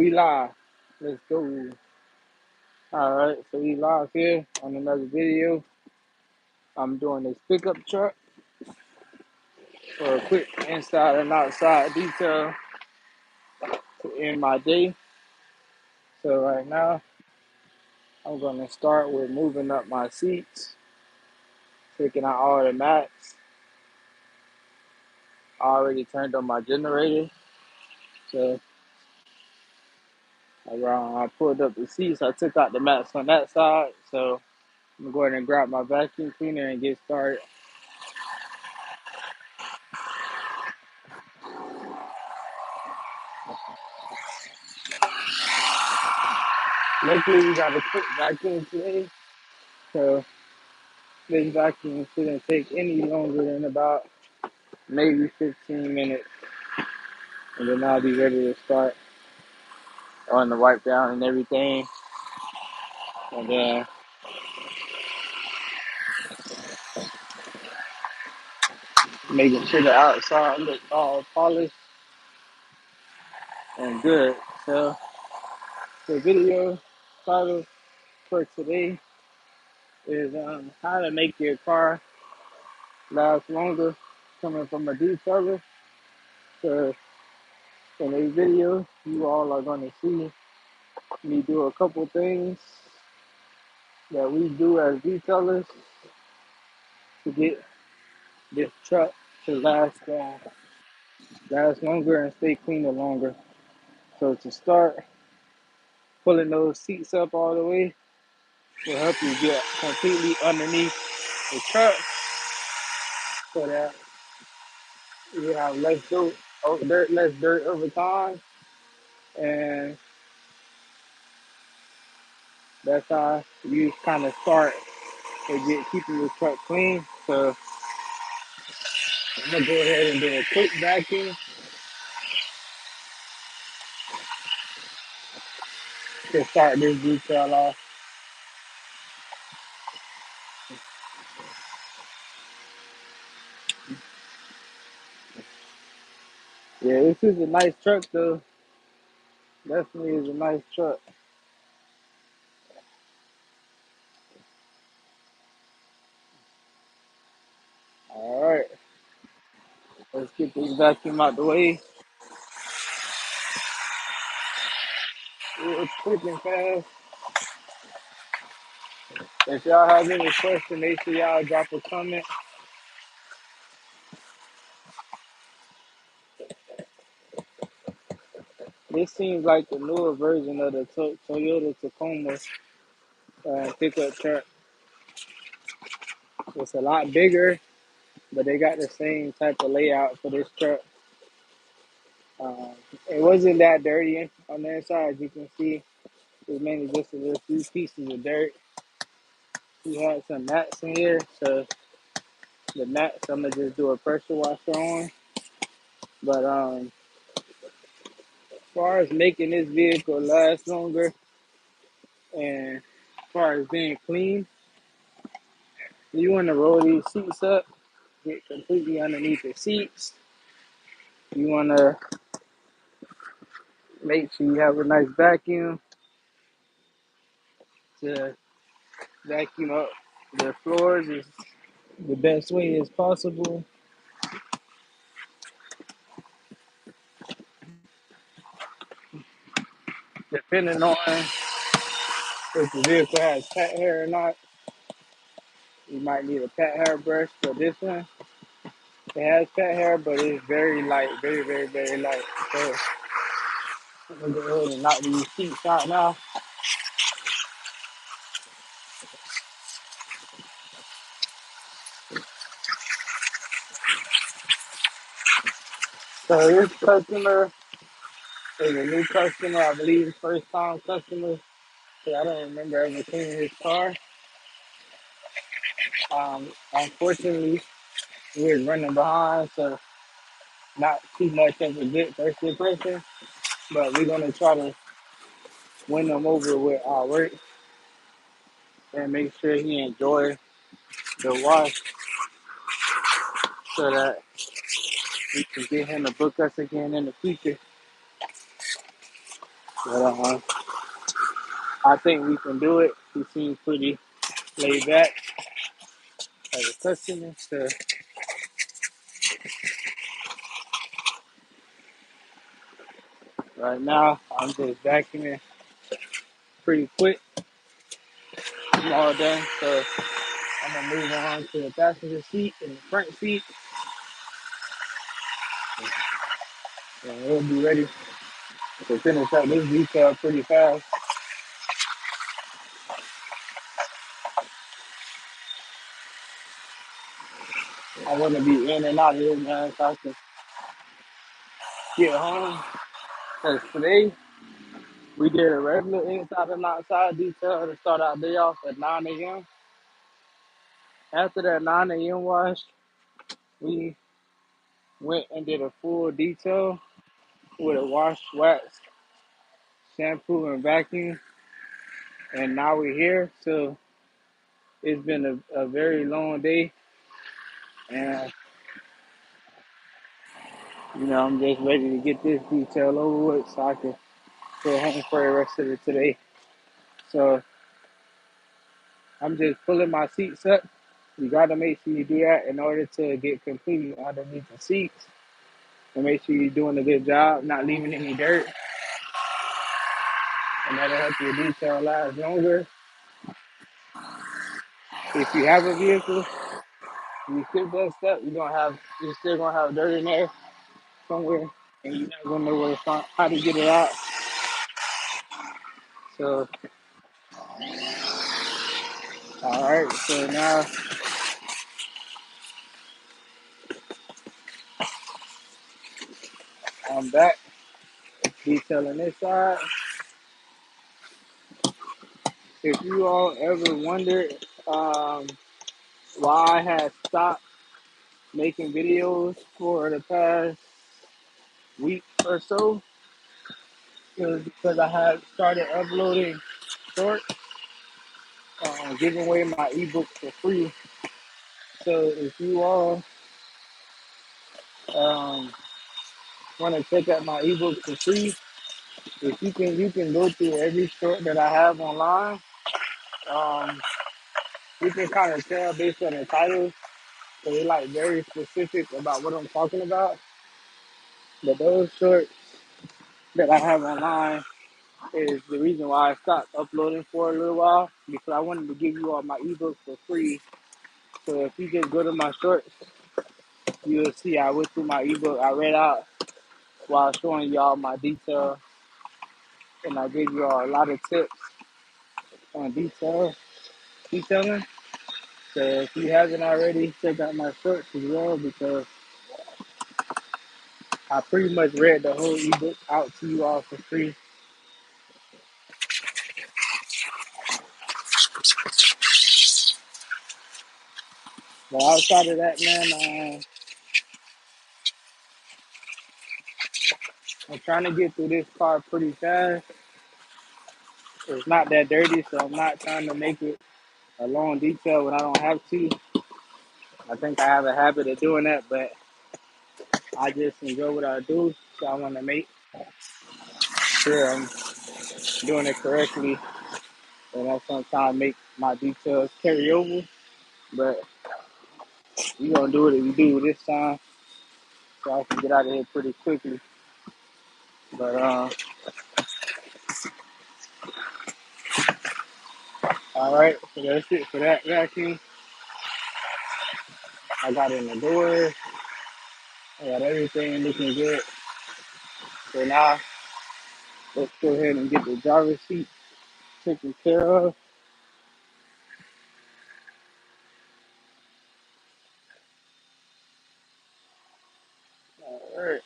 We live. Let's go. Alright, so we live here on another video. I'm doing this pickup truck for a quick inside and outside detail to end my day. So right now, I'm gonna start with moving up my seats, taking out all the mats. I already turned on my generator. So around I pulled up the seats, I took out the mats on that side. So I'm gonna go ahead and grab my vacuum cleaner and get started. Luckily we got a quick vacuum today. So this vacuum shouldn't take any longer than about maybe 15 minutes. And then I'll be ready to start on the wipe down and everything. And then making sure the outside looks all polished and good. So the video title for today is how to make your car last longer coming from a detailer. So in this video, you all are going to see me do a couple things that we do as detailers to get this truck to last longer and stay cleaner longer. So to start, pulling those seats up all the way will help you get completely underneath the truck so that you have less dirt over time, and that's how you kind of start to get keeping your truck clean. So I'm gonna go ahead and do a quick vacuum to start this detail off. Yeah, this is a nice truck though. Definitely is a nice truck. All right, let's get this vacuum out the way. It's quick and fast. If y'all have any questions, make sure y'all drop a comment. This seems like the newer version of the Toyota Tacoma pickup truck. It's a lot bigger, but they got the same type of layout for this truck. Um, it wasn't that dirty on the inside, as you can see. It's mainly just a few pieces of dirt. We had some mats in here, so the mats I'm gonna just do a pressure washer on. But as far as making this vehicle last longer and as far as being clean, you want to roll these seats up, get completely underneath the seats. You want to make sure you have a nice vacuum to vacuum up the floors as the best way as possible. Depending on if the vehicle has pet hair or not, you might need a pet hair brush. For this one, it has pet hair, but it's very light, very, very, very light. So I'm gonna go ahead and knock these seats out now. So this customer is a new customer, I believe, first time customer. So I don't remember ever cleaning his car. Unfortunately, we're running behind, so not too much of a good first impression. But we're gonna try to win him over with our work and make sure he enjoys the wash so that we can get him to book us again in the future. But I think we can do it. He seems pretty laid back as a customer. So right now, I'm just vacuuming pretty quick. I'm all done. So I'm gonna move on to the passenger seat and the front seat, and we'll be ready to finish up this detail pretty fast. I want to be in and out of here, man, so I can get home. Because today we did a regular inside and outside detail to start our day off at 9 a.m. After that 9 a.m. wash, we went and did a full detail with a wash, wax, shampoo, and vacuum. And now we're here. So it's been a very long day. And, I'm just ready to get this detail over with so I can go home for the rest of the today. So I'm just pulling my seats up. You got to make sure you do that in order to get completely underneath the seats and make sure you're doing a good job, not leaving any dirt, and that'll help your detail last longer. If you have a vehicle, you skip that step, you're still gonna have dirt in there somewhere, and you're not gonna know where to find how to get it out. So, all right. So now I'm back detailing this side. If you all ever wondered why I had stopped making videos for the past week or so, it was because I had started uploading shorts, giving away my ebook for free. So if you all um, want to check out my ebook for free, if you can go through every short that I have online. Um, you can kind of tell based on the titles, so they're like very specific about what I'm talking about. But those shorts that I have online is the reason why I stopped uploading for a little while, because I wanted to give you all my ebook for free. So if you just go to my shorts, you'll see I went through my ebook. I read out while showing y'all my detail, and I gave you all a lot of tips on detailing. So if you haven't already, check out my shorts as well, because I pretty much read the whole ebook out to you all for free. But outside of that, man, I'm trying to get through this car pretty fast. It's not that dirty, so I'm not trying to make it a long detail when I don't have to. I think I have a habit of doing that, but I just enjoy what I do, so I want to make sure I'm doing it correctly, and I sometimes make my details carry over. But we're gonna do what we do this time, so I can get out of here pretty quickly. But all right, so that's it for that vacuum. I got in the door. I got everything looking good. So now let's go ahead and get the driver's seat taken care of. All right.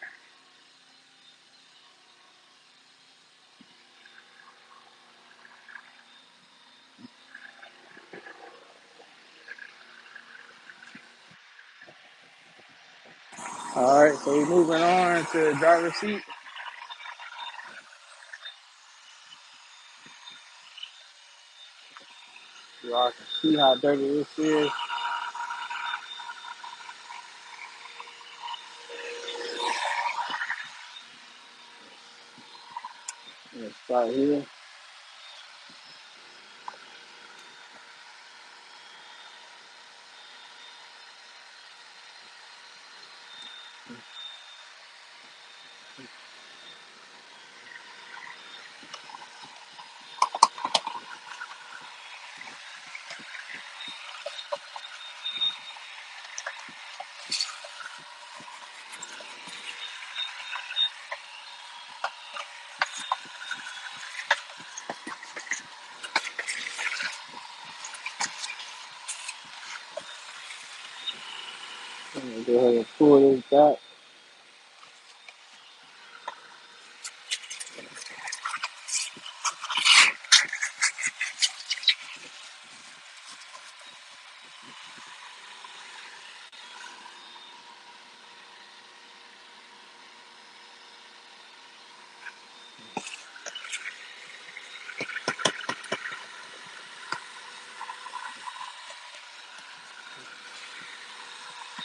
All right, so we're moving on to the driver's seat. Y'all can see how dirty this is. Let's start here. I'm gonna go ahead and pull this back.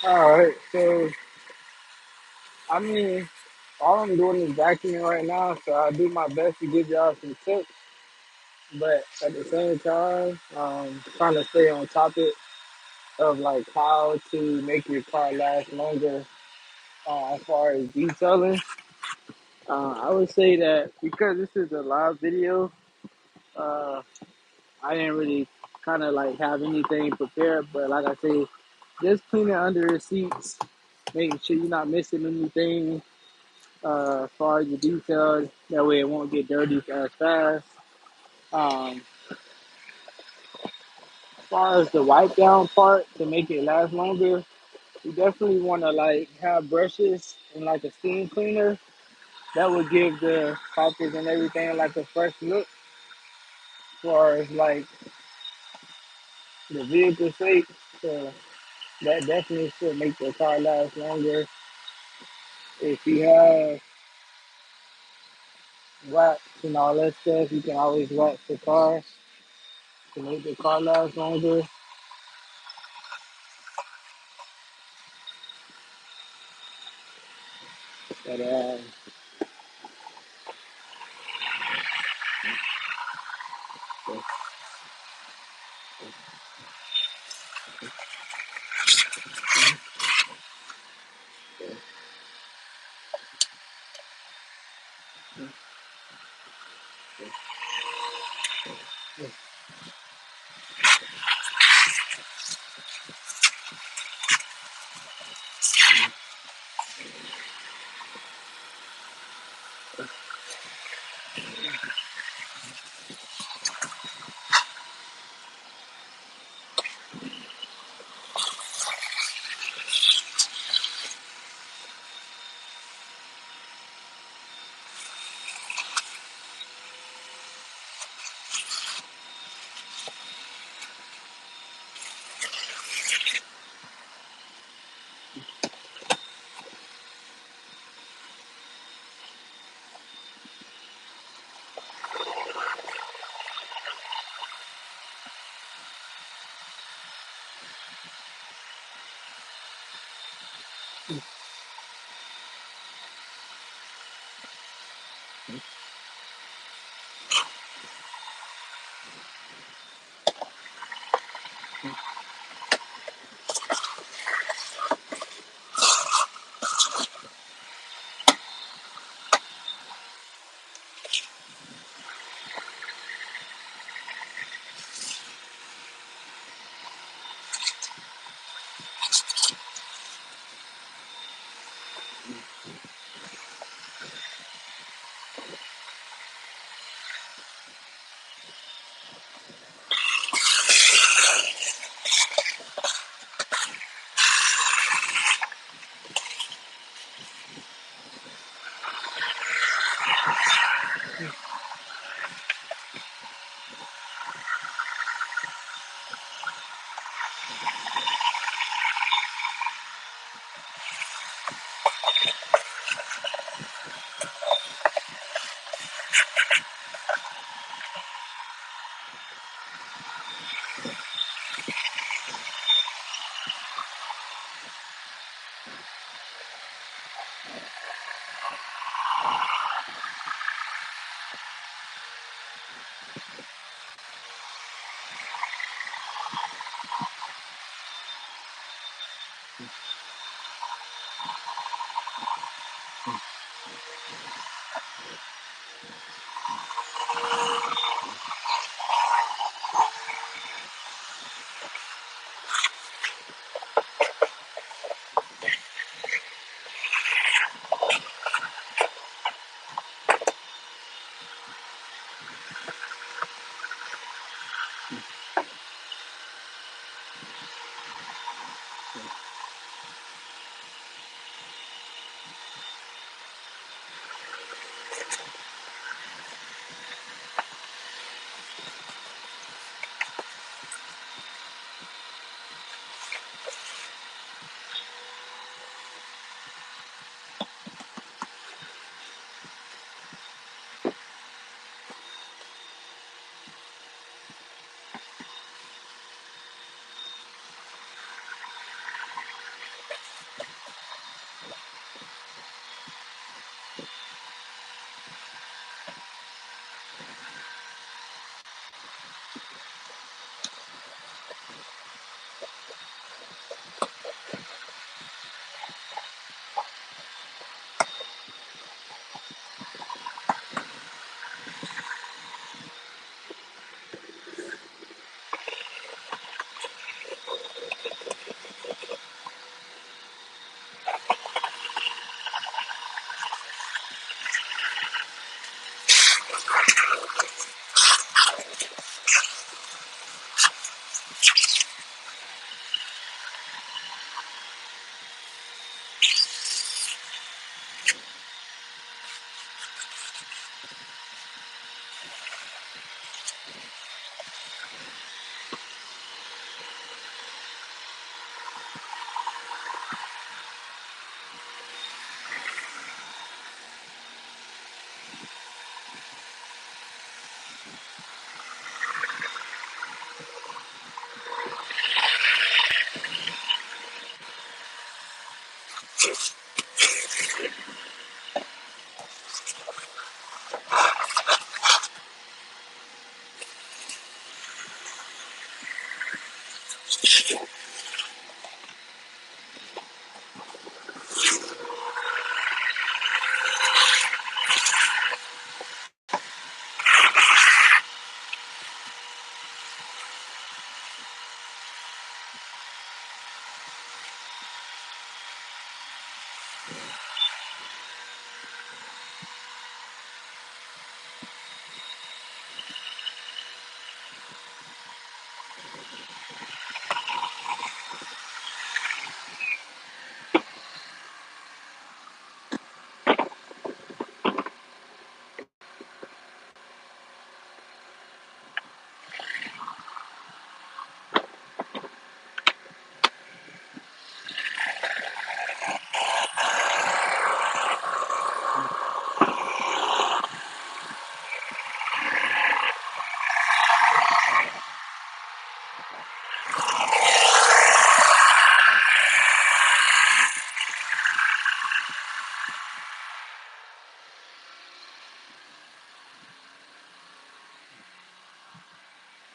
All right, so I mean, all I'm doing is vacuuming right now, so I'll do my best to give y'all some tips. But at the same time, trying to stay on topic of like how to make your car last longer as far as detailing. I would say that because this is a live video, uh, I didn't really kind of like have anything prepared. But like I said, just cleaning under the seats, making sure you're not missing anything as far as the details. That way it won't get dirty as fast. Um, as far as the wipe down part to make it last longer, you definitely want to like have brushes and like a steam cleaner. That would give the carpets and everything like a fresh look. As far as like the vehicle sake, so that definitely should make the car last longer. If you have wax and all that stuff, you can always wax the car to make the car last longer. But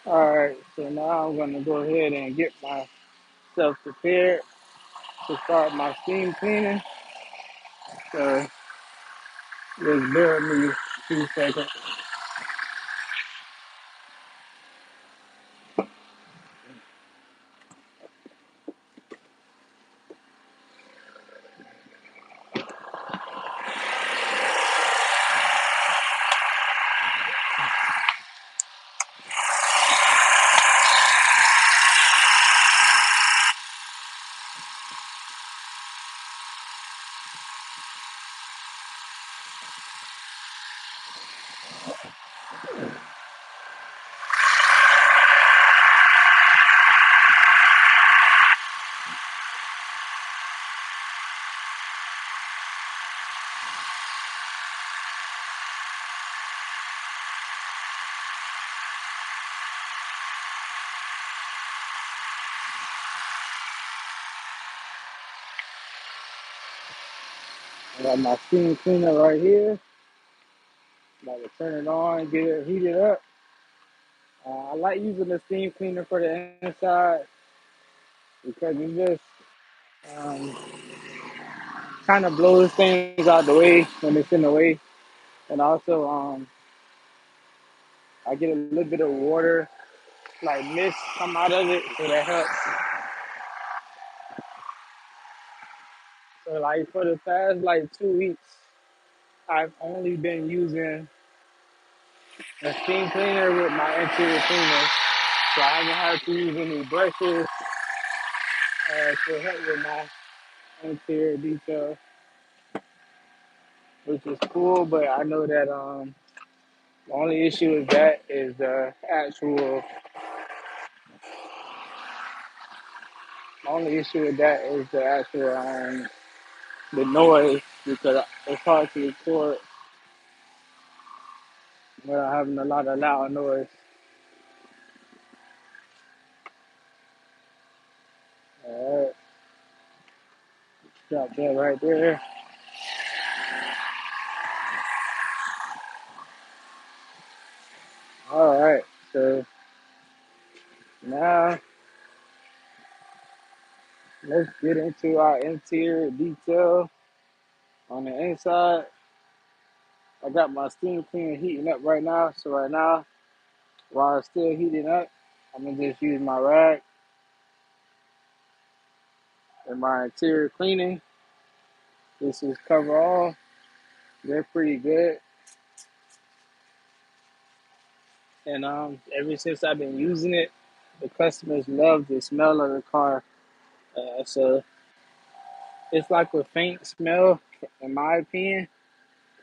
All right, so now I'm gonna go ahead and get myself prepared to start my steam cleaning. So just bear with me 2 seconds. I got my steam cleaner right here. About to turn it on, get it heated up. I like using the steam cleaner for the inside because it just um, kind of blows things out the way when it's in the way. And also, I get a little bit of water, like mist, come out of it, so that helps. So, like for the past like 2 weeks, I've only been using a steam cleaner with my interior cleaner. So I haven't had to use any brushes to help with my interior detail, which is cool. But I know that the only issue with that is the only issue with that is the actual the noise because it's hard to record without having a lot of loud noise. All right, drop that right there. All right, so now let's get into our interior detail on the inside. I got my steam cleaner heating up right now. So right now, while it's still heating up, I'm gonna just use my rag and my interior cleaning. This is cover all. They're pretty good. And ever since I've been using it, the customers love the smell of the car. So it's like a faint smell, in my opinion,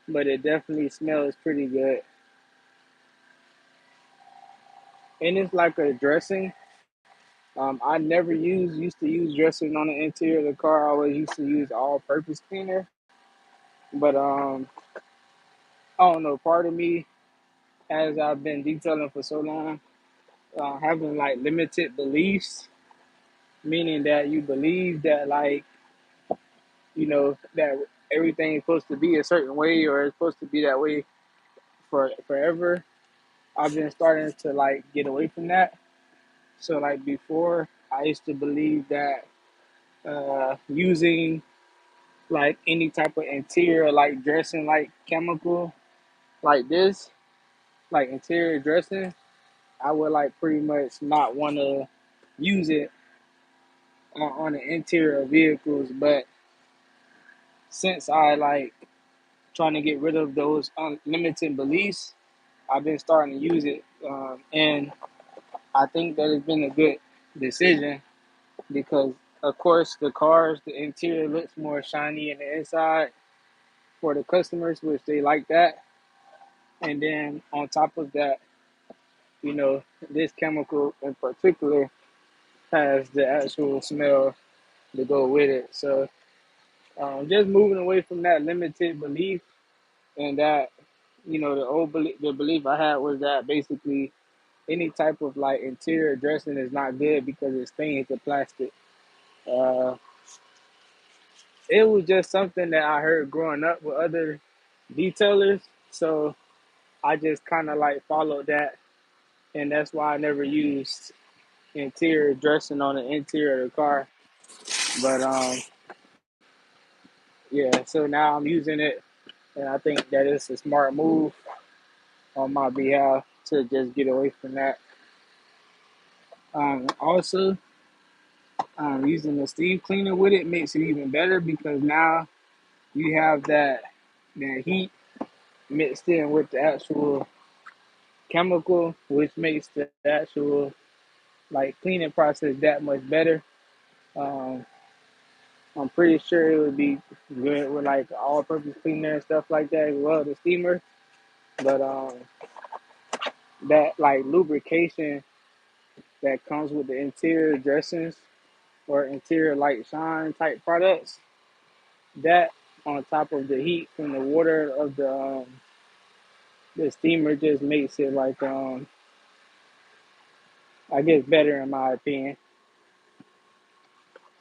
but it definitely smells pretty good. And it's like a dressing. I never used to use dressing on the interior of the car. I always used to use all-purpose cleaner. But I don't know. Part of me, as I've been detailing for so long, having like limited beliefs, meaning that you believe that like that everything is supposed to be a certain way or it's supposed to be that way for forever. I've been starting to like get away from that. So like before, I used to believe that using like any type of interior like dressing like chemical like this, like interior dressing, I would like pretty much not want to use it on the interior of vehicles. But since I like trying to get rid of those unlimited beliefs, I've been starting to use it, and I think that it's been a good decision because, of course, the interior looks more shiny in the inside for the customers, which they like that. And then on top of that, you know, this chemical in particular has the actual smell to go with it. So just moving away from that limited belief and that, the belief I had was that basically any type of like interior dressing is not good because it stains the plastic. Uh, it was just something that I heard growing up with other detailers. So I just kind of like followed that. And that's why I never used interior dressing on the interior of the car. But yeah, so now I'm using it, and I think that it's a smart move on my behalf to just get away from that. Also, using the sleeve cleaner with it makes it even better because now you have that heat mixed in with the actual chemical, which makes the actual like cleaning process that much better. Um, I'm pretty sure it would be good with like all-purpose cleaner and stuff like that as well, the steamer. But that like lubrication that comes with the interior dressings or interior light shine type products, that on top of the heat from the water of the steamer just makes it like I guess better in my opinion.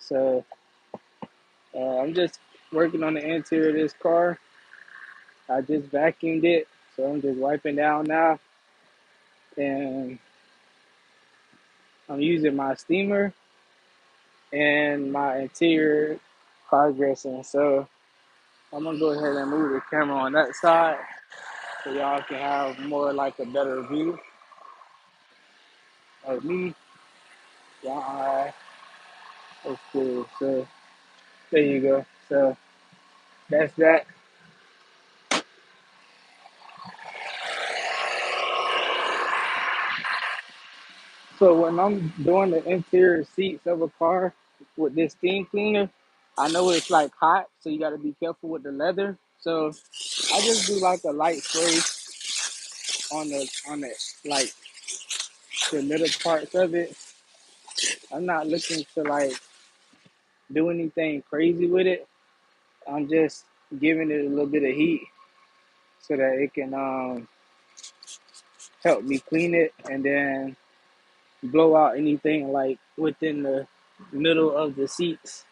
So I'm just working on the interior of this car. I just vacuumed it, so I'm just wiping down now, and I'm using my steamer and my interior car dressing. So I'm gonna go ahead and move the camera on that side so y'all can have more like a better view of me. Yeah, that's cool. So there you go. So that's that. So when I'm doing the interior seats of a car with this steam cleaner, I know it's like hot, so you got to be careful with the leather. So I just do like a light spray on the like the middle parts of it. I'm not looking to like do anything crazy with it. I'm just giving it a little bit of heat so that it can help me clean it and then blow out anything like within the middle of the seats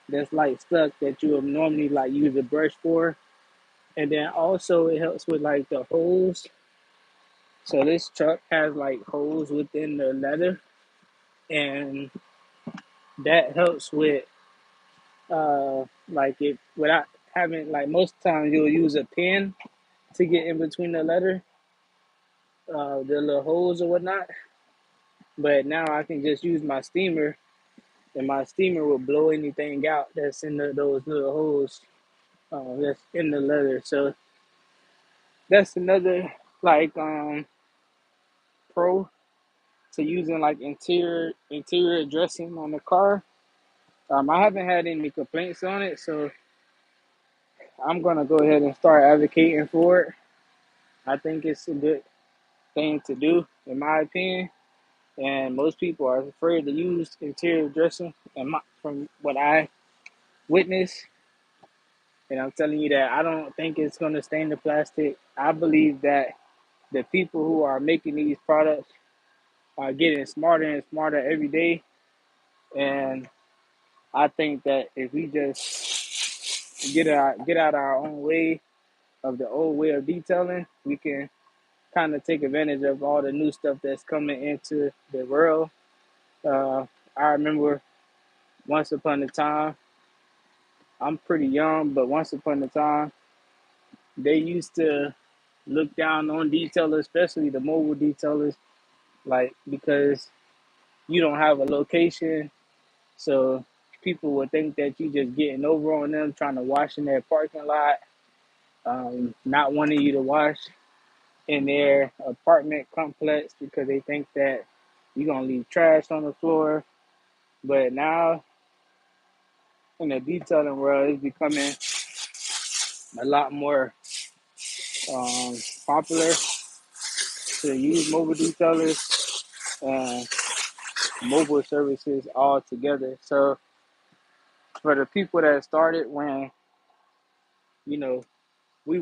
that's like stuck that you would normally like use a brush for. And then also it helps with like the holes. So this truck has like holes within the leather, and that helps with like it without having like most times you'll use a pin to get in between the leather, the little holes or whatnot. But now I can just use my steamer, and my steamer will blow anything out that's in those little holes that's in the leather. So that's another like pro to using like interior dressing on the car. I haven't had any complaints on it, so I'm gonna go ahead and start advocating for it. I think it's a good thing to do, in my opinion. And most people are afraid to use interior dressing, and from what I witnessed, and I'm telling you that I don't think it's gonna stain the plastic. I believe that the people who are making these products are getting smarter and smarter every day, and I think that if we just get out our own way of the old way of detailing, we can kind of take advantage of all the new stuff that's coming into the world. Uh, I remember once upon a time, I'm pretty young, but once upon a time, they used to look down on detailers, especially the mobile detailers, like because you don't have a location, so people would think that you just getting over on them, trying to wash in their parking lot, not wanting you to wash in their apartment complex because they think that you're gonna leave trash on the floor. But now in the detailing world, it's becoming a lot more um, popular to use mobile detailers and mobile services all together. So for the people that started when you know we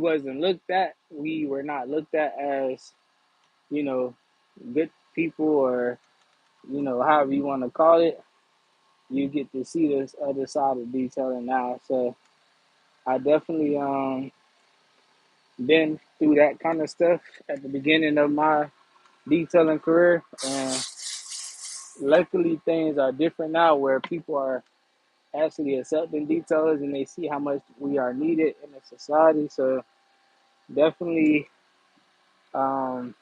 were not looked at as you know good people or however you want to call it. You get to see this other side of detailing now. So I definitely been through that kind of stuff at the beginning of my detailing career, and luckily things are different now where people are actually accepting detailers and they see how much we are needed in the society. So definitely um,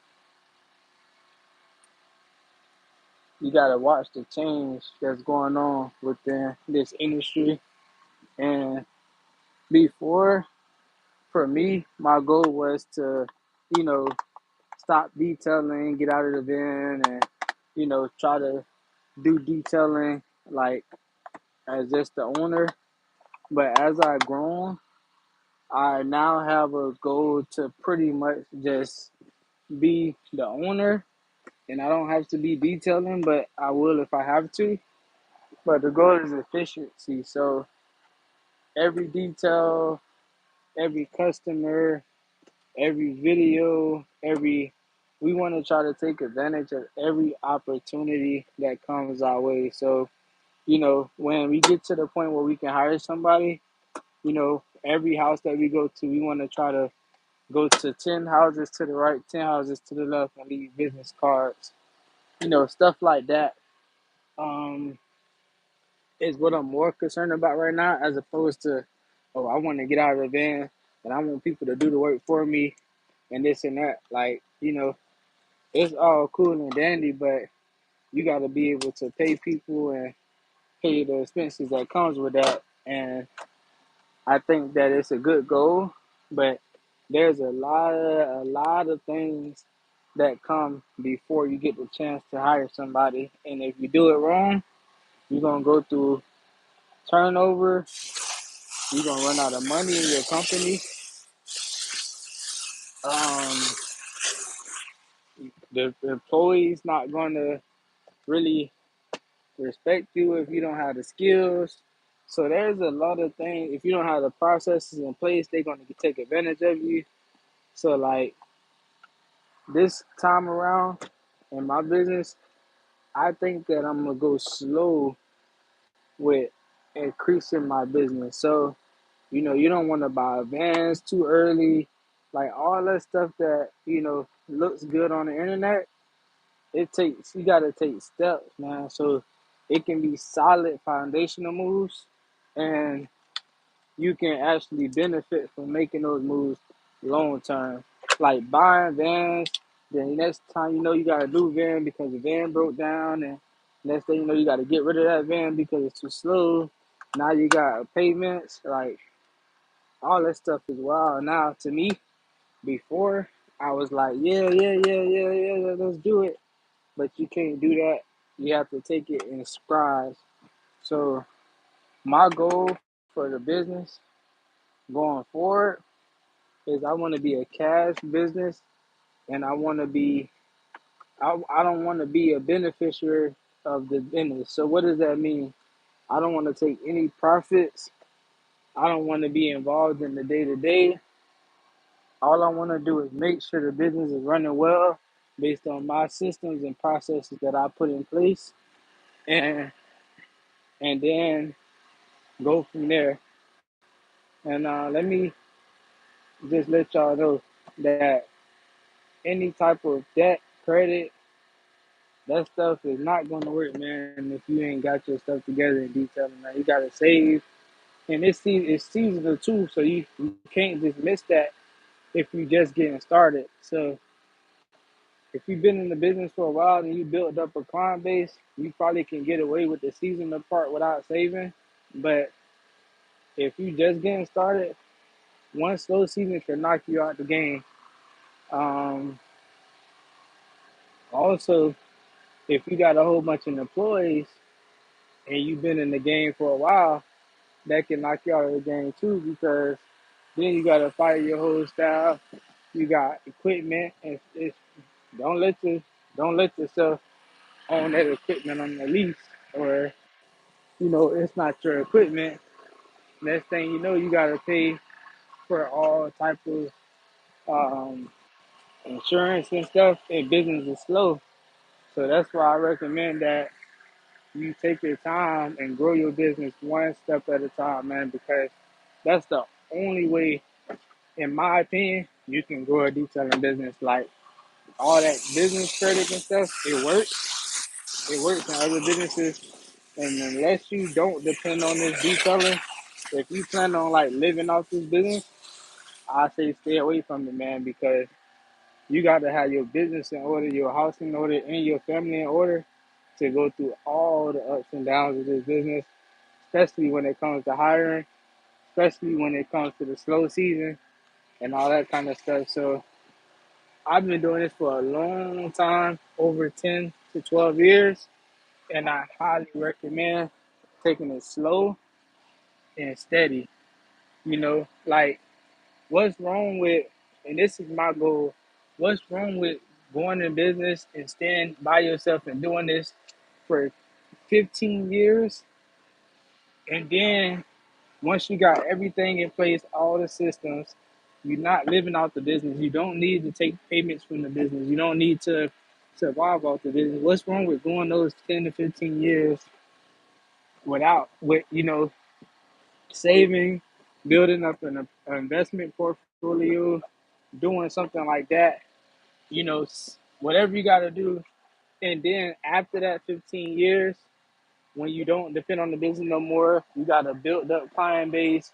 you gotta watch the change that's going on within this industry. And before, for me, my goal was to, you know, stop detailing, get out of the van, and try to do detailing like as just the owner. But as I've grown, I now have a goal to pretty much just be the owner, and I don't have to be detailing, but I will if I have to. But the goal is efficiency. So every detail, every customer, every video, we want to try to take advantage of every opportunity that comes our way. So, when we get to the point where we can hire somebody, every house that we go to, we want to try to go to 10 houses to the right, 10 houses to the left, and leave business cards, stuff like that. Um, is what I'm more concerned about right now, as opposed to, oh, I want to get out of the van and I want people to do the work for me. and this and that. Like, it's all cool and dandy, but you got to be able to pay people and pay the expenses that comes with that. And I think that it's a good goal, but there's a lot of things that come before you get the chance to hire somebody. And if you do it wrong, you're gonna go through turnover. You're gonna run out of money in your company. Um, the employee's not gonna really respect you if you don't have the skills. So there's a lot of things. If you don't have the processes in place, they're gonna take advantage of you. So like this time around in my business, I think that I'm gonna go slow with increasing my business. So you don't want to buy vans too early, like all that stuff that looks good on the internet. It takes You got to take steps, man. So it can be solid foundational moves, and you can actually benefit from making those moves long term. Like buying vans, then next time you got a new van because the van broke down, and next thing you know you got to get rid of that van because it's too slow. Now you got payments, like all that stuff is wild. Now to me, before I was like, yeah, yeah, yeah, yeah, yeah, let's do it, but you can't do that. You have to take it in strides. So my goal for the business going forward is I want to be a cash business, and I don't want to be a beneficiary of the business. So what does that mean? I don't want to take any profits. I don't want to be involved in the day to day. All I want to do is make sure the business is running well based on my systems and processes that I put in place, and then go from there. And let me just let y'all know that any type of debt, credit, that stuff is not going to work, man, if you ain't got your stuff together in detail. Man, you got to save, and it's seasonal too, so you can't just miss that if you just getting started. So if you've been in the business for a while and you built up a client base, you probably can get away with the seasonal part without saving. But if you just getting started, one slow season can knock you out the game. Um, Also, if you got a whole bunch of employees and you've been in the game for a while, that can knock you out of the game too, because then you gotta fire your whole staff. You got equipment, and don't let your don't let yourself own that equipment on the lease, or it's not your equipment. Next thing you know, you gotta pay for all type of um, insurance and stuff. And business is slow, so that's why I recommend that you take your time and grow your business one step at a time, man, because that's the only way, in my opinion, you can grow a detailing business. Like all that business credit and stuff, it works. It works in other businesses. And unless you don't depend on this detailing, if you plan on like living off this business, I say stay away from it, man, because you got to have your business in order, your house in order, and your family in order to go through all the ups and downs of this business, especially when it comes to hiring, especially when it comes to the slow season and all that kind of stuff. So I've been doing this for a long time, over 10 to 12 years, and I highly recommend taking it slow and steady. Like what's wrong with, and this is my goal, what's wrong with going in business and staying by yourself and doing this for 15 years, and then once you got everything in place, all the systems, you're not living out the business. You don't need to take payments from the business. You don't need to survive off the business. What's wrong with going those 10 to 15 years with saving, building up an investment portfolio, doing something like that, whatever you got to do. And then after that 15 years, when you don't depend on the business no more, you got a built up client base,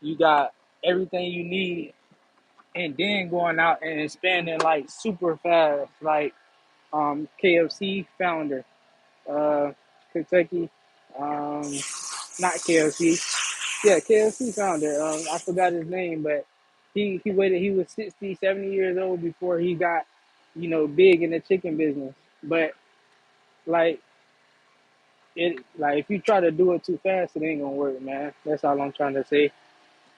you got everything you need, and then going out and expanding like super fast, like KFC founder, uh, Kentucky, um, not KFC, yeah, KFC founder. I forgot his name, but he waited. He was 60, 70 years old before he got, big in the chicken business. But like like if you try to do it too fast, it ain't gonna work, man. That's all I'm trying to say.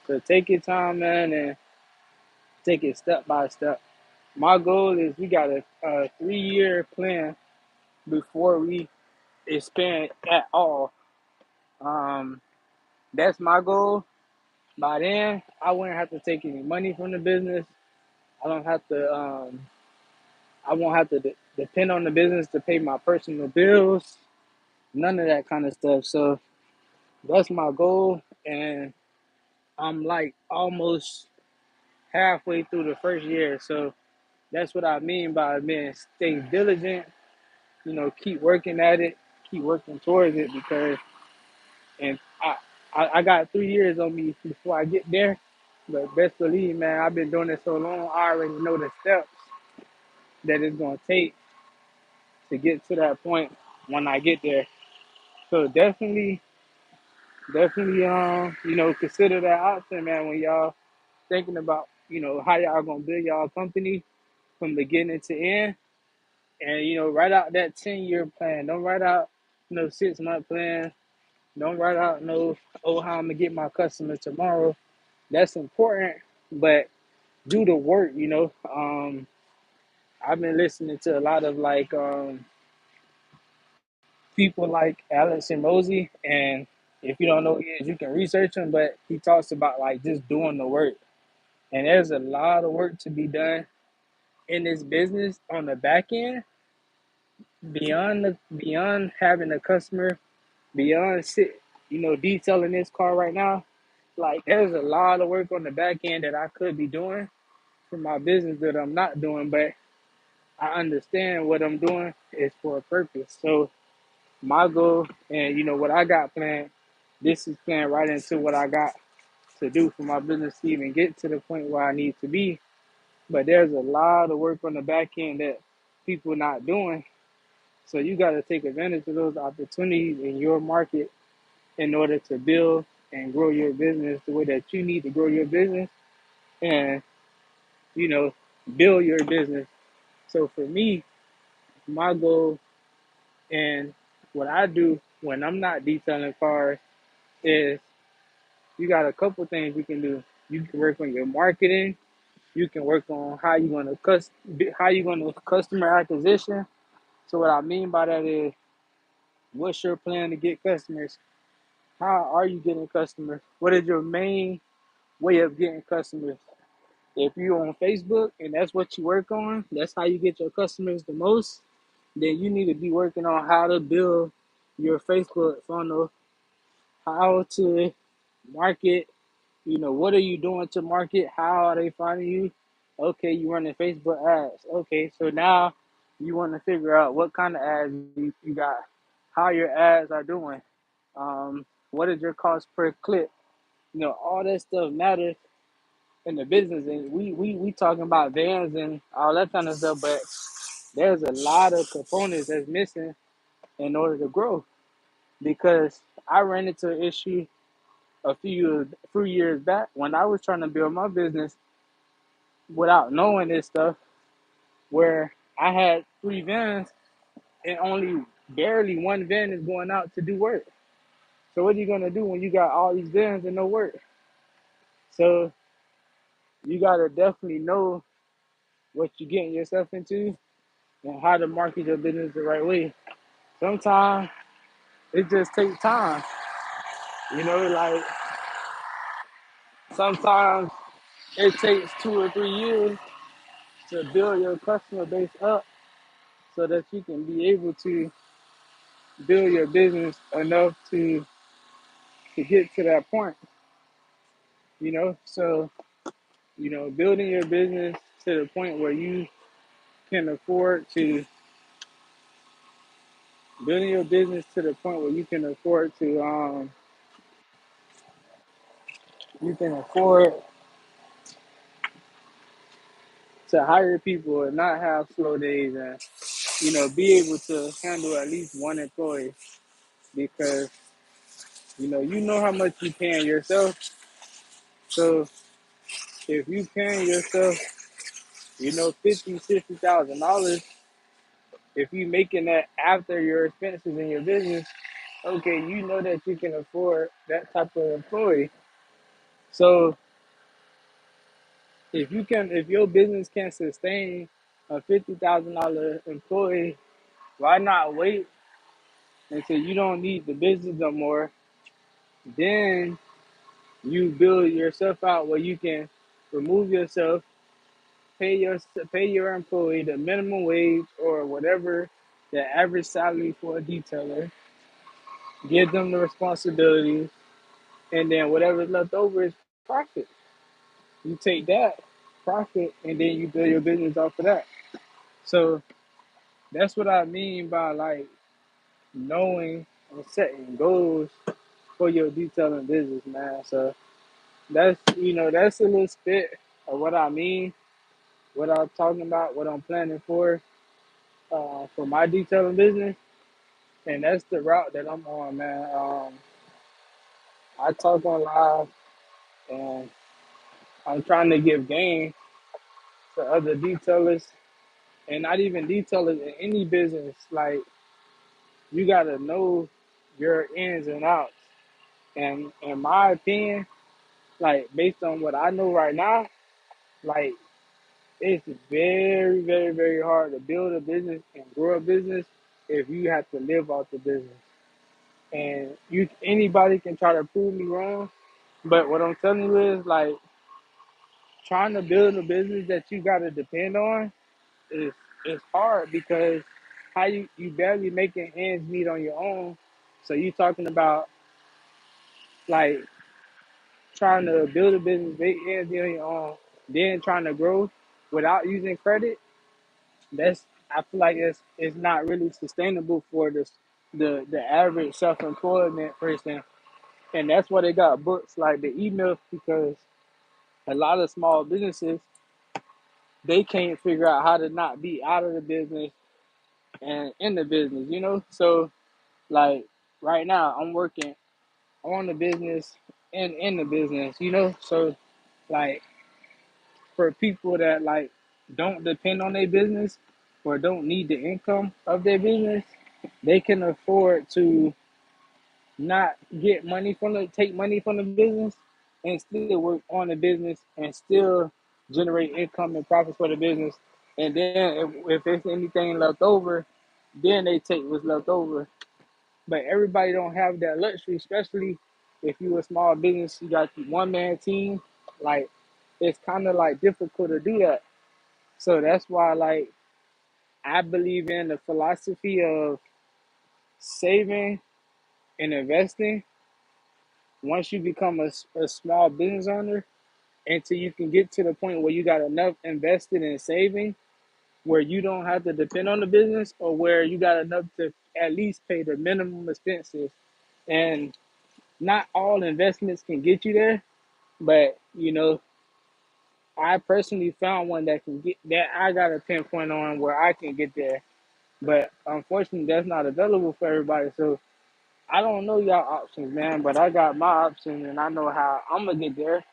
So take your time, man, and take it step by step. My goal is we got a 3-year plan before we expand at all. Um, that's my goal. By then, I wouldn't have to take any money from the business. I don't have to. I won't have to depend on the business to pay my personal bills. None of that kind of stuff. So that's my goal, and I'm like almost halfway through the first year. So that's what I mean by being stay diligent. Keep working at it, keep working towards it because, and I got 3 years on me before I get there. But best believe, man, I've been doing it so long, I already know the steps that it's gonna take to get to that point when I get there. So definitely, consider that option, man, when y'all thinking about, how y'all gonna build y'all company from beginning to end, and write out that 10-year plan. Don't write out no 6-month plan. Don't write out no, oh, how I'm gonna get my customers tomorrow. That's important, but do the work. I've been listening to a lot of like people like Alex and Rosie, and if you don't know who he is, you can research him. But he talks about like just doing the work, and there's a lot of work to be done in this business on the back end, beyond having a customer, beyond detailing this car right now. Like there's a lot of work on the back end that I could be doing for my business that I'm not doing, but I understand what I'm doing is for a purpose. So my goal and what I got planned, this is playing right into what I got to do for my business to even get to the point where I need to be. But there's a lot of work on the back end that people not doing. So you got to take advantage of those opportunities in your market in order to build and grow your business the way that you need to grow your business and, you know, build your business. So for me, my goal and what I do when I'm not detailing cars is you got a couple things you can do. You can work on your marketing. You can work on how you gonna customer acquisition. So what I mean by that is, what's your plan to get customers? How are you getting customers? What is your main way of getting customers? If you're on Facebook and that's what you work on, that's how you get your customers the most, then you need to be working on how to build your Facebook funnel, how to market. What are you doing to market? How are they finding you? Okay, you running Facebook ads. Okay, so now you want to figure out what kind of ads you got, how your ads are doing, what is your cost per click. All that stuff matters in the business, and we talking about vans and all that kind of stuff, but there's a lot of components that's missing in order to grow. Because I ran into an issue a few years back when I was trying to build my business without knowing this stuff, where I had 3 vans and only barely one van is going out to do work. So what are you gonna do when you got all these vans and no work? So you gotta definitely know what you're getting yourself into and how to market your business the right way. Sometimes it just takes time. Like sometimes it takes 2 or 3 years to build your customer base up so that you can be able to build your business enough to get to that point. So building your business to the point where you can afford to building your business to the point where you can afford to you can afford to hire people and not have slow days, and be able to handle at least one employee, because how much you paying yourself. So if you paying yourself, $50,000, $60,000, if you making that after your expenses in your business, okay, you know that you can afford that type of employee. So if your business can sustain a $50,000 employee, why not wait until you don't need the business no more? Then you build yourself out where you can remove yourself, pay your pay your employee the minimum wage or whatever the average salary for a detailer, give them the responsibilities, and then whatever's left over is profit. You take that profit and then you build your business off of that. So that's what I mean by like knowing and setting goals for your detailing business, man. So that's a little bit of what I mean, what I'm talking about, what I'm planning for my detailing business, and that's the route that I'm on, man. I talk on live, and I'm trying to give game to other detailers, and not even detailers in any business. Like, you gotta know your ins and outs. And in my opinion, like based on what I know right now, like it's very, very, very hard to build a business and grow a business if you have to live off the business. And anybody can try to prove me wrong, but what I'm telling you is like trying to build a business that you gotta depend on is is hard, because how you barely making ends meet on your own. So you talking about like trying to build a business, make ends meet on your own, then trying to grow without using credit. That's I feel like it's not really sustainable for the average self employment person, and that's why they got books like the emails, because a lot of small businesses, they can't figure out how to not be out of the business and in the business. So like right now I'm working on the business and in the business. So like for people that like don't depend on their business or don't need the income of their business, they can afford to not get money from the take money from the business and still work on the business and still generate income and profits for the business. And then if there's anything left over, then they take what's left over. But everybody don't have that luxury, especially if you a small business, you got one man team. Like it's kind of like difficult to do that. So that's why like I believe in the philosophy of saving and investing once you become a small business owner, until you can get to the point where you got enough invested in saving where you don't have to depend on the business, or where you got enough to at least pay the minimum expenses. And not all investments can get you there, but I personally found one that can get that I got a pinpoint on where I can get there. But unfortunately, that's not available for everybody. So I don't know y'all options, man. But I got my options, and I know how I'm gonna get there,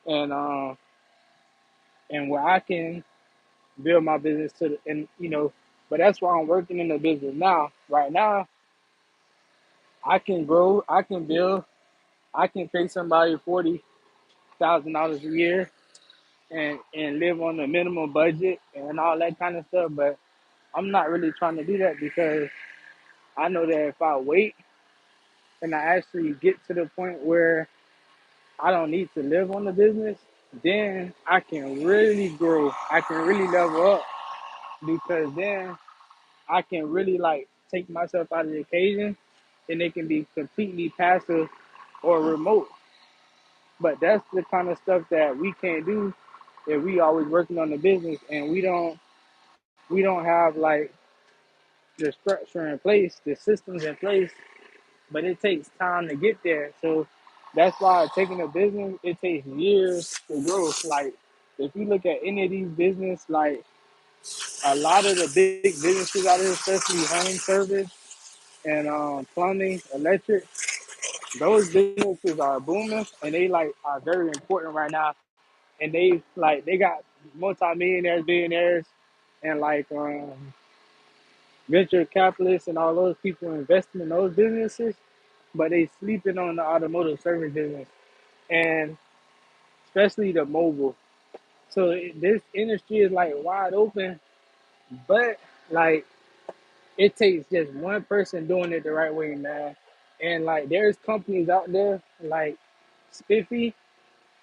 and where I can build my business to the and But that's why I'm working in the business now. Right now, I can grow, I can build, I can pay somebody $40,000 a year and live on a minimum budget and all that kind of stuff. But I'm not really trying to do that, because I know that if I wait and I actually get to the point where I don't need to live on the business, then I can really grow. I can really level up, because then I can really like take myself out of the occasion, and it can be completely passive or remote. But that's the kind of stuff that we can't do if we always working on the business, and we don't have like the structure in place, the systems in place, but it takes time to get there. So that's why taking a business, it takes years to grow. Like if you look at any of these business, like a lot of the big businesses out here, especially home service and plumbing, electric, those businesses are booming and they like are very important right now. And they got multi-millionaires, billionaires, and like venture capitalists and all those people investing in those businesses, but they sleeping on the automotive service business and especially the mobile. So this industry is like wide open, but like it takes just one person doing it the right way, man. And like there's companies out there like Spiffy,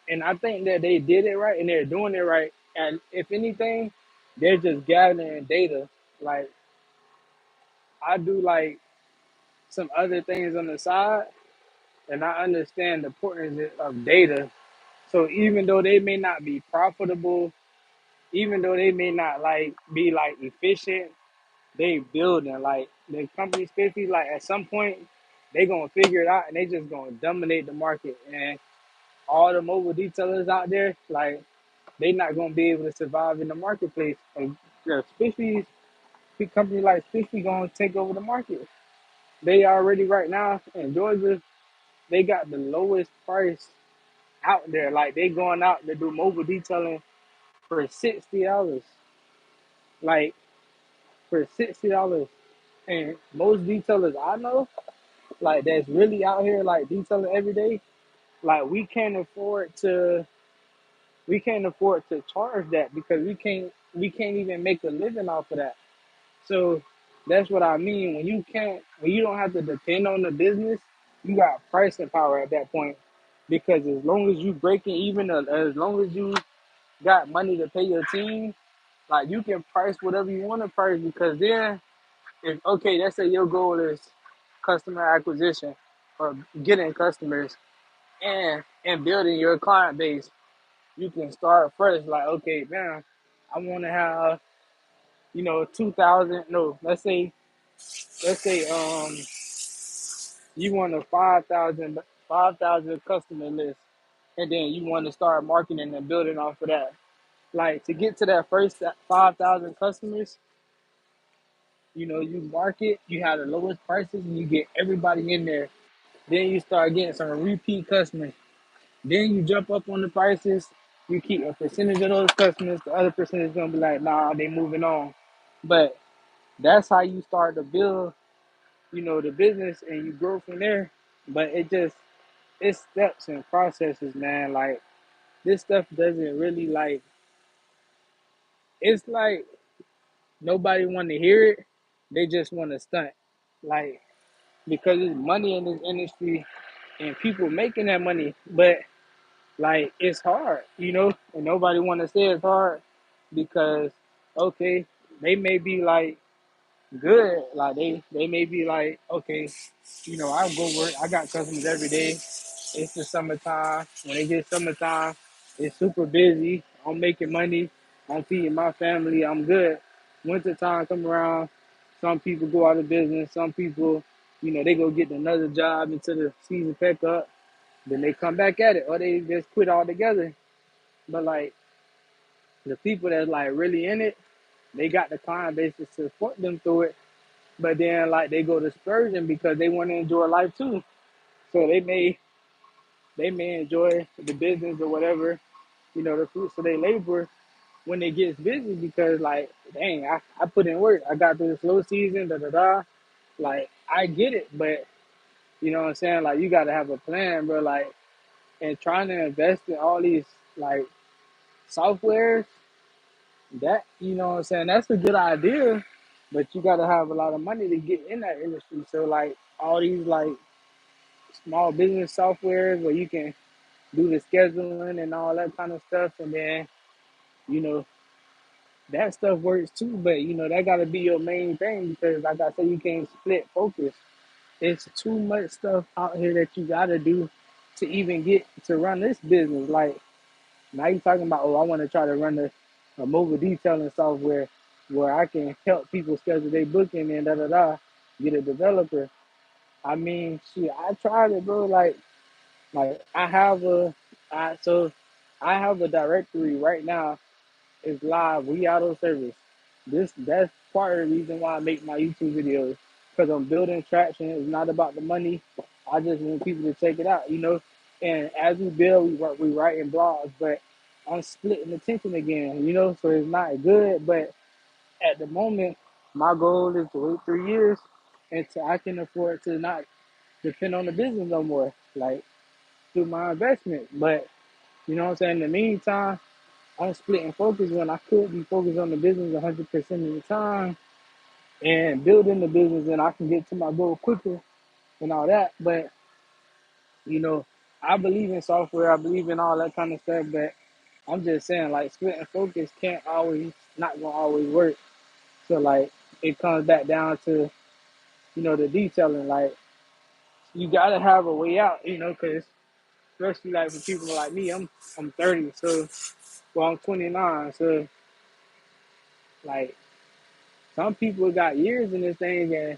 and I think that they did it right and they're doing it right. And if anything, they're just gathering data. Like I do like some other things on the side, and I understand the importance of data. So even though they may not be profitable, even though they may not like be like efficient, they building like the company's 50. Like at some point, they gonna figure it out and they just gonna dominate the market. And all the mobile detailers out there, like they not gonna be able to survive in the marketplace. And Spiffy, big company like Spiffy gonna take over the market. They already right now in Georgia, they got the lowest price out there. Like they going out to do mobile detailing for $60. Like for $60. And most detailers I know, like that's really out here like detailing every day, like we can't afford to charge that because we can't even make a living off of that. So that's what I mean. When you don't have to depend on the business, you got pricing power at that point. Because as long as you breaking even, as long as you got money to pay your team, like you can price whatever you want to price. Because then, if okay, let's say your goal is customer acquisition or getting customers and building your client base, you can start first. Like okay, man, I want to have 2,000. No, let's say you want a 5,000 customer list, and then you want to start marketing and building off of that. Like to get to that first 5,000 customers, you market, you have the lowest prices, and you get everybody in there. Then you start getting some repeat customers. Then you jump up on the prices. You keep a percentage of those customers. The other percentage is gonna be like, nah, they moving on. But that's how you start to build, the business, and you grow from there. But it's steps and processes, man. Like this stuff doesn't really like. It's like nobody want to hear it. They just want to stunt, like because there's money in this industry and people making that money. But like it's hard, and nobody want to say it's hard because okay, they may be like good, like they may be like okay, I go work, I got customers every day. It's the summertime. When it gets summertime, it's super busy. I'm making money. I'm feeding my family. I'm good. Winter time come around. Some people go out of business. Some people, they go get another job until the season pick up. Then they come back at it, or they just quit altogether. But like the people that's like really in it, they got the client base to support them through it. But then like they go to spurging because they want to enjoy life too. So they may enjoy the business or whatever, the fruits of their labor when it gets busy because like, dang, I put in work. I got through the slow season, da da da. Like I get it, but you know what I'm saying? Like you gotta have a plan, bro. Like and trying to invest in all these like softwares, that what I'm saying, that's a good idea, but you gotta have a lot of money to get in that industry. So like all these like small business softwares where you can do the scheduling and all that kind of stuff, and then you know that stuff works too. But that gotta be your main thing because, like I said, you can't split focus. It's too much stuff out here that you gotta do to even get to run this business. Like now you talking about, oh, I want to try to run a mobile detailing software where I can help people schedule their booking and da da da, get a developer. I mean, shit, I tried it, bro. Like I have a, so. I have a directory right now. It's live. We auto service. That's part of the reason why I make my YouTube videos because I'm building traction. It's not about the money. I just want people to check it out, you know. And as we build, we writing blogs, but I'm splitting attention again, you know. So it's not good, but at the moment, my goal is to wait 3 years until I can afford to not depend on the business no more, like through my investment. But you know what I'm saying. In the meantime, I'm splitting focus when I could be focused on the business 100% of the time and building the business, and I can get to my goal quicker and all that. But you know, I believe in software. I believe in all that kind of stuff. But I'm just saying, like, splitting focus can't always, not gonna always work. So like, it comes back down to, you know, the detailing. Like, you gotta have a way out. You know, because especially like for people like me, I'm 30, so well I'm 29, so like some people got years in this thing, and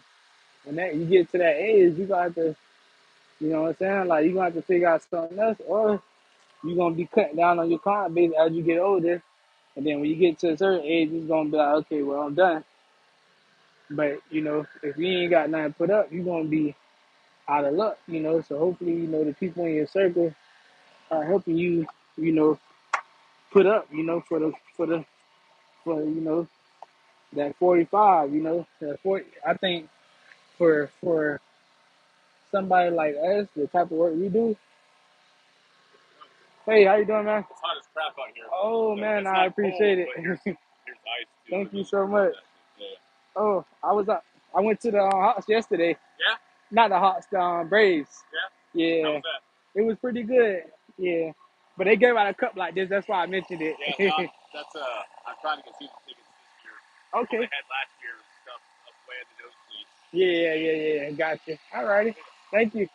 when that you get to that age, you got to, you know what I'm saying? Like you gonna have to figure out something else, or you gonna be cutting down on your client base as you get older. And then when you get to a certain age, it's gonna be like, okay, well I'm done. But you know, if you ain't got nothing put up, you gonna be out of luck. You know, so hopefully, you know, the people in your circle are helping you, you know, put up, you know, for you know that 45. You know, that 40. I think for somebody like us, the type of work we do. Hey, how you doing, man? It's hot as crap out here. Oh, so man, I appreciate cold, it. Here's ice too. Thank you so much. Yeah. Oh, I went to the Hawks yesterday. Yeah? Not the Hawks, the Braves. Yeah? Yeah. How was that? It was pretty good. Yeah. But they gave out a cup like this. That's why I mentioned it. Yeah, no, that's I'm trying to get season tickets this year. Okay. All they had last year was stuff up way at the nosebleed. Yeah. Gotcha. All righty. Thank you.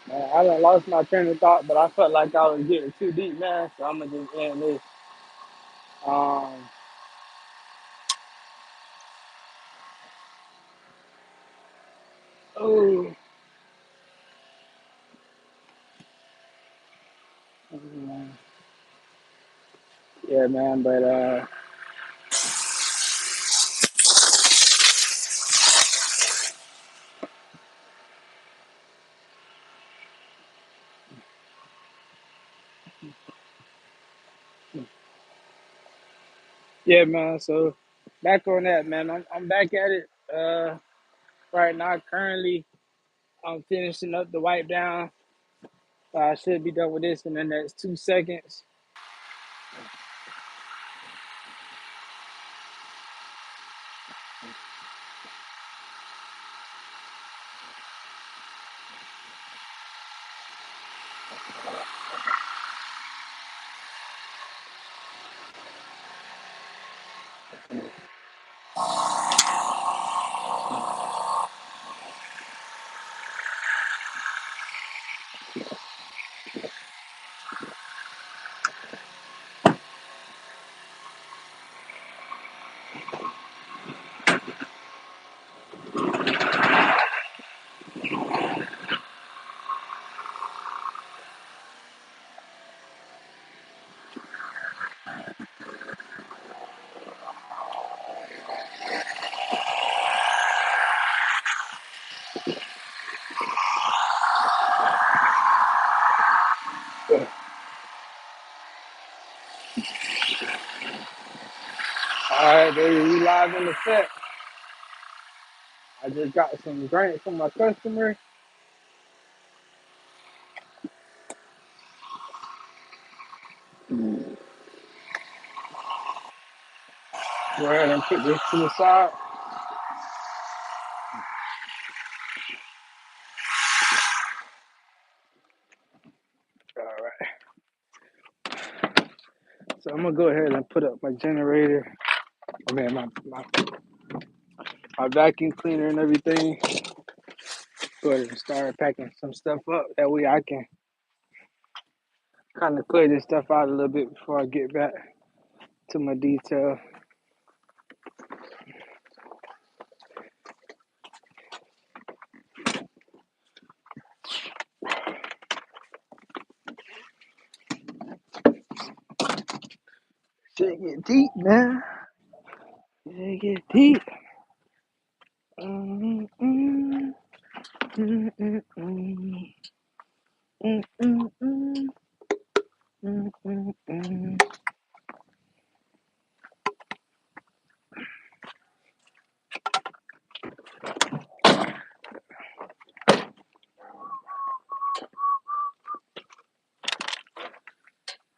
Man, I done lost my train of thought, but I felt like I was getting too deep, man. So I'm gonna just end this. Um, oh, um, yeah, man. But yeah, man. So back on that, man. I'm back at it. Right now, currently, I'm finishing up the wipe down. I should be done with this in the next 2 seconds. All right, baby, we live in the set. I just got some grants from my customer. Go ahead and put this to the side. All right. So I'm gonna go ahead and put up my generator. I mean, my vacuum cleaner and everything. Go ahead and start packing some stuff up. That way I can kind of clear this stuff out a little bit before I get back. to my detail. Shit get deep, man. Shit get deep. Mm, mm, mm, mm, mm. Mm, mm, mm. Mm, mm, mm.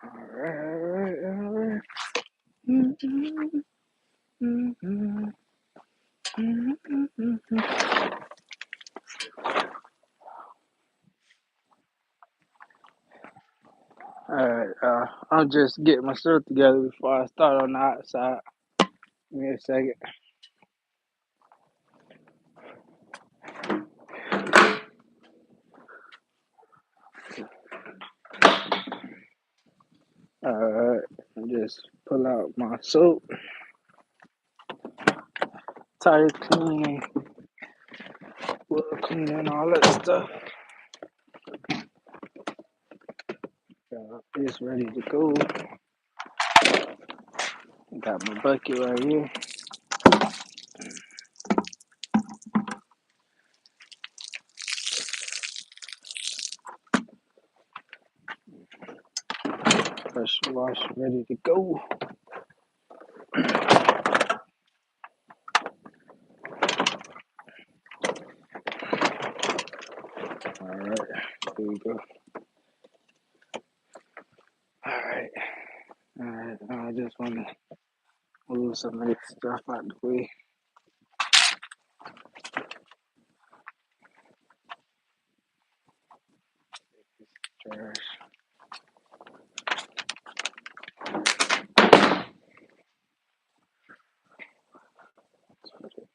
Alright. Mm, mm, mm, mm, mm, mm, mm. Alright, I'm just getting myself together before I start on the outside. Give me a second. Alright, just pull out my soap, tire clean, wood clean, and all that stuff. It's ready to go. Got my bucket right here. Pressure wash ready to go. Alright, here we go. Alright, I just want to move some of this stuff out the way. Trash.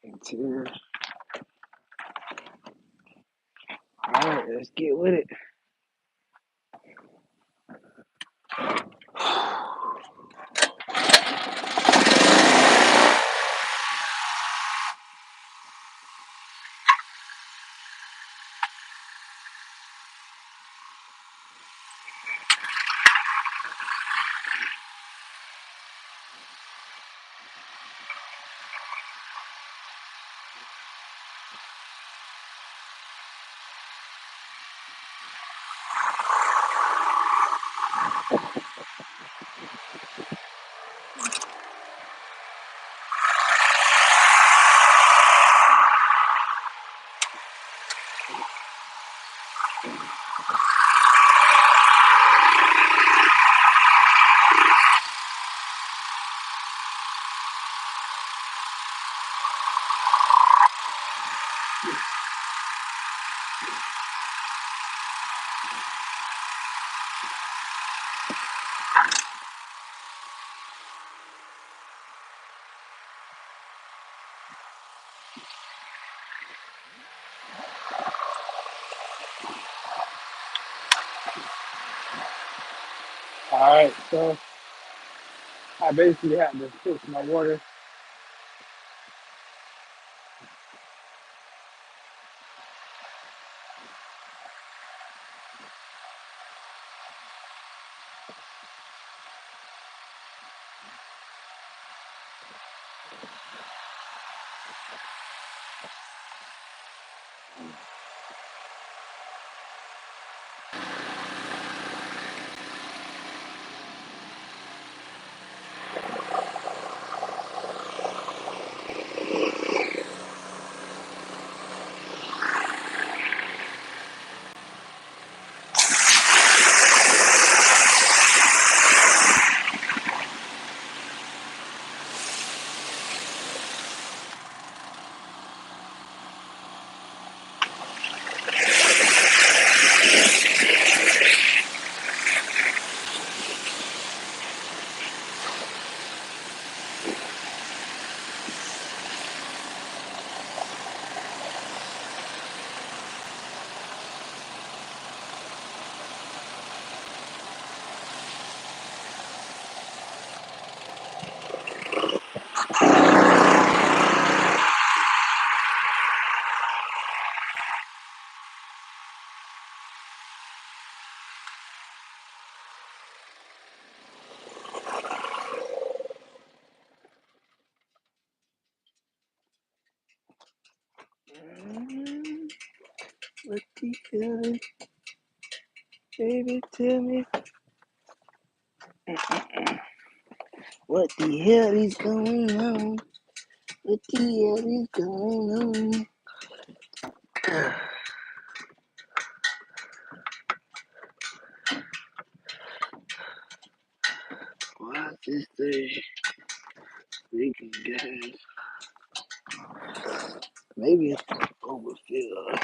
Interior. Alright, let's get with it. Alright, so I basically had to fix my water. What the hell is, baby, tell me what the hell is going on? What the hell is going on? Why is this thing leaking gas? Maybe it's overfilled.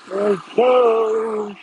Let's go.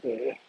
Yeah.